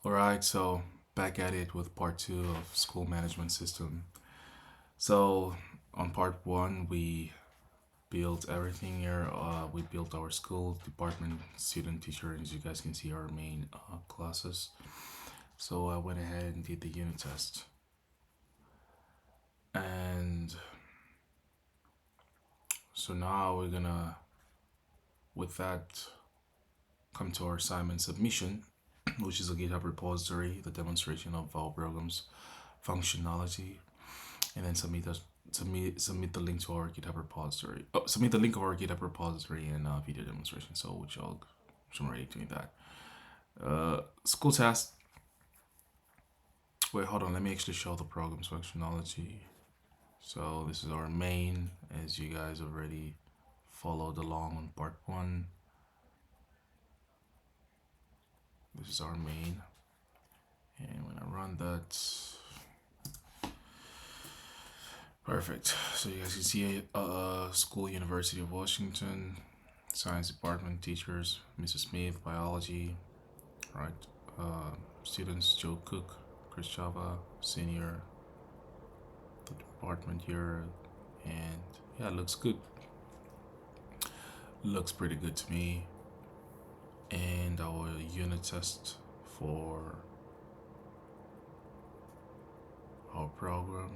Alright, so back at it with part two of school management system. So on part one, we built everything here. We built our school, department, student, teacher, and as you guys can see, our main classes. So I went ahead and did the unit test, and so now we're gonna, with that, come to our assignment submission, which is a GitHub repository, the demonstration of our program's functionality, and then submit the link to our GitHub repository. Oh, submit the link of our GitHub repository and video demonstration. So which I'm already doing that. School test. Wait, hold on. Let me actually show the program's functionality. So this is our main, as you guys already followed along on part one. This is our main, and when I run that, perfect. So you guys can see school, University of Washington, science department, teachers, Mrs. Smith, biology, right? Students, Joe Cook, Chris Java, senior, the department here, and yeah, it looks good. Looks pretty good to me. And our unit test for our program.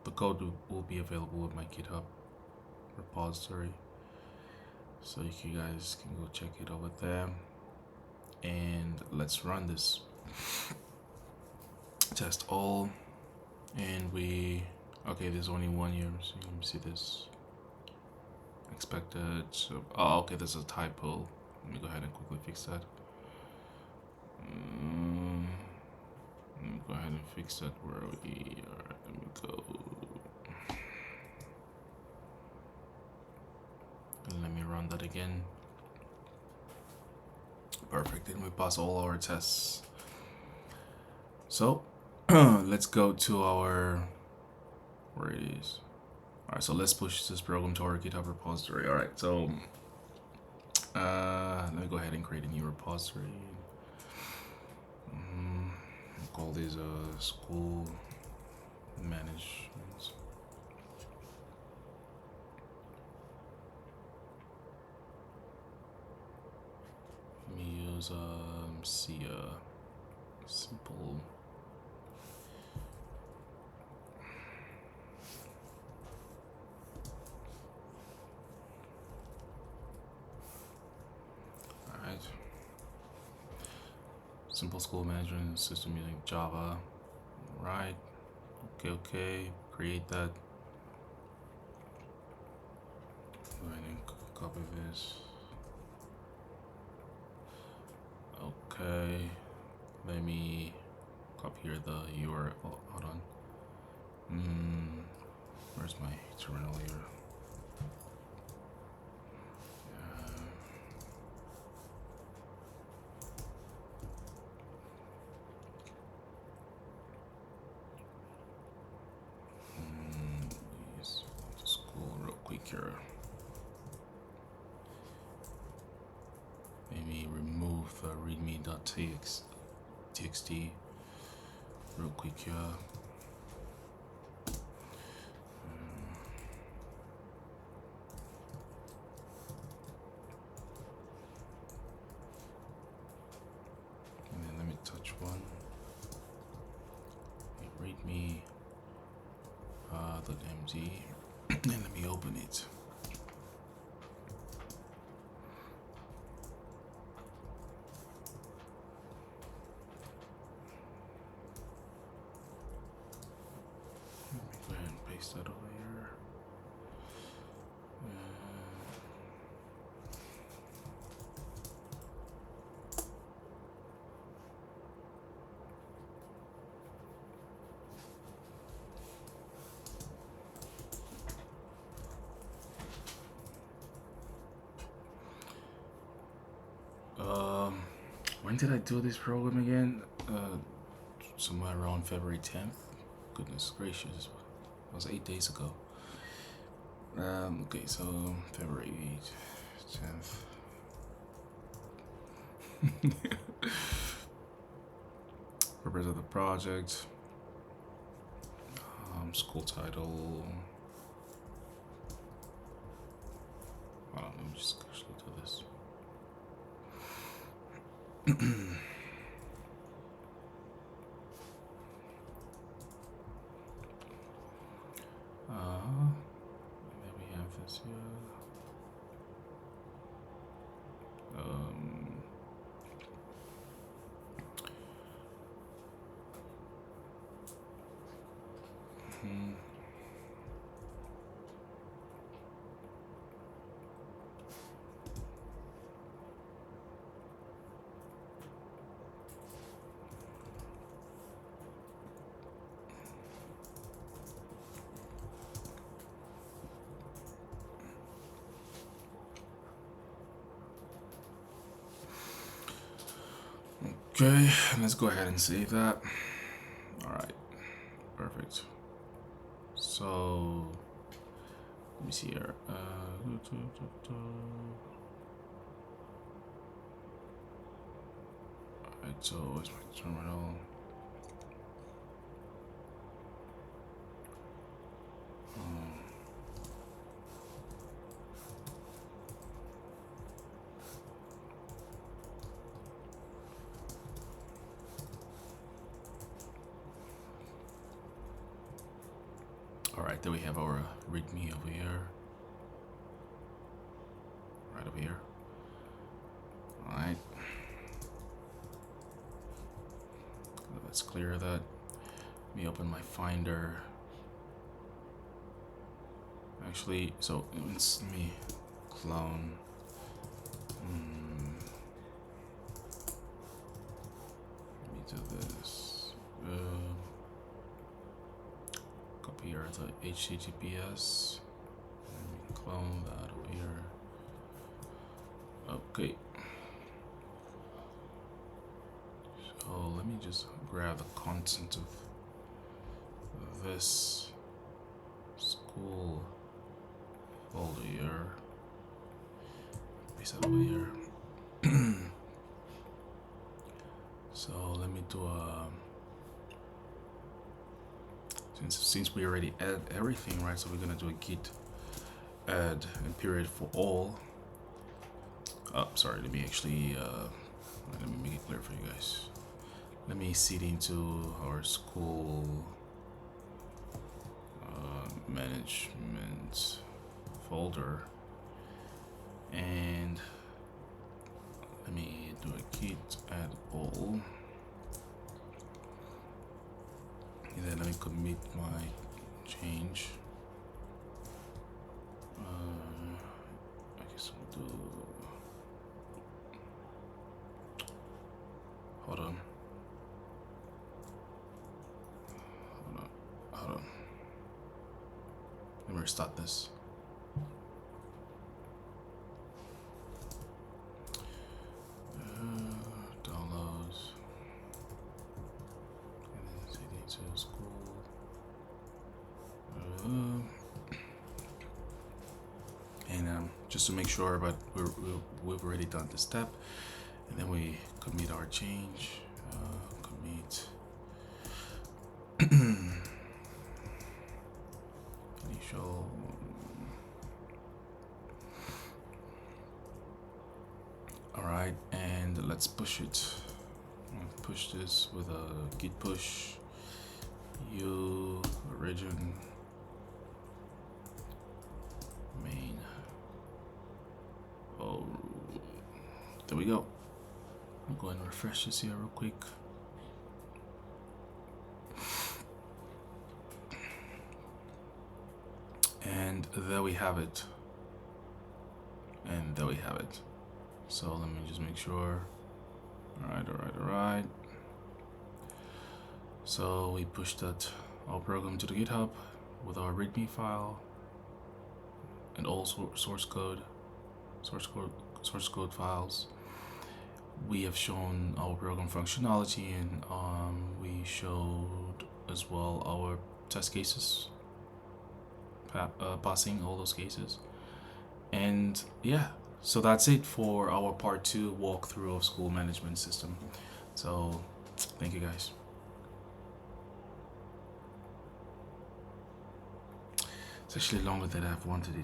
The code will be available with my GitHub repository, so you guys can go check it over there. And let's run this test all. And okay, there's only one year, so you can see this expected. So, oh, okay, there's a typo. Let me go ahead and quickly fix that. Let me go ahead and fix that where we are. Let me go. And let me run that again. Perfect. And we pass all our tests. So let's go to our, where it is. All right, so let's push this program to our GitHub repository. All right, so let me go ahead and create a new repository. Call this school management. Let me use simple. Alright. Simple school management system using Java. Right. Okay. Create that. Go ahead and copy this. Okay. Let me copy here the URL. Oh, hold on. Where's my terminal here? Yes, to school real quick here. Maybe remove the readme.txt real quick here. And then let me touch one. Readme .md and let me open it. Go ahead and paste that over here. When did I do this program again? Somewhere around February 10th. Goodness gracious, that was 8 days ago. Okay, so February 8th, 10th. purpose of the project. School title. Hold on, let me just actually do this. And then we have this here. Okay, let's go ahead and save that. All right, perfect. So let me see here. Alright, so where's my terminal? Alright, then we have our README over here. Right over here. Alright. Let's clear that. Let me open my Finder. Actually, so let me clone. Let me do this. Copy here the HTTPS. Let me clone that over here. Okay. So let me just grab the content of this school folder here. Paste that over here. So let me do a. Since we already add everything, right? So we're gonna do a git add and period for all. Oh, sorry. Let me actually let me make it clear for you guys. Let me seed into our school management folder, and let me do a git add all. And then let me commit my change. I guess we'll do. Hold on. Let me restart this. Downloads. And then CD to school. And just to make sure, but we've already done this step. And then we commit our change. Commit. Initial. All right, and let's push it. Push this with a git push. Origin main. Oh, there we go. I'm going to refresh this here real quick. And there we have it. And there we have it. So let me just make sure. All right. So we pushed that our program to the GitHub with our README file and all source code files. We have shown our program functionality, and we showed as well our test cases, passing all those cases. And yeah, so that's it for our part 2 walkthrough of school management system. So thank you guys. It's actually longer than I've wanted it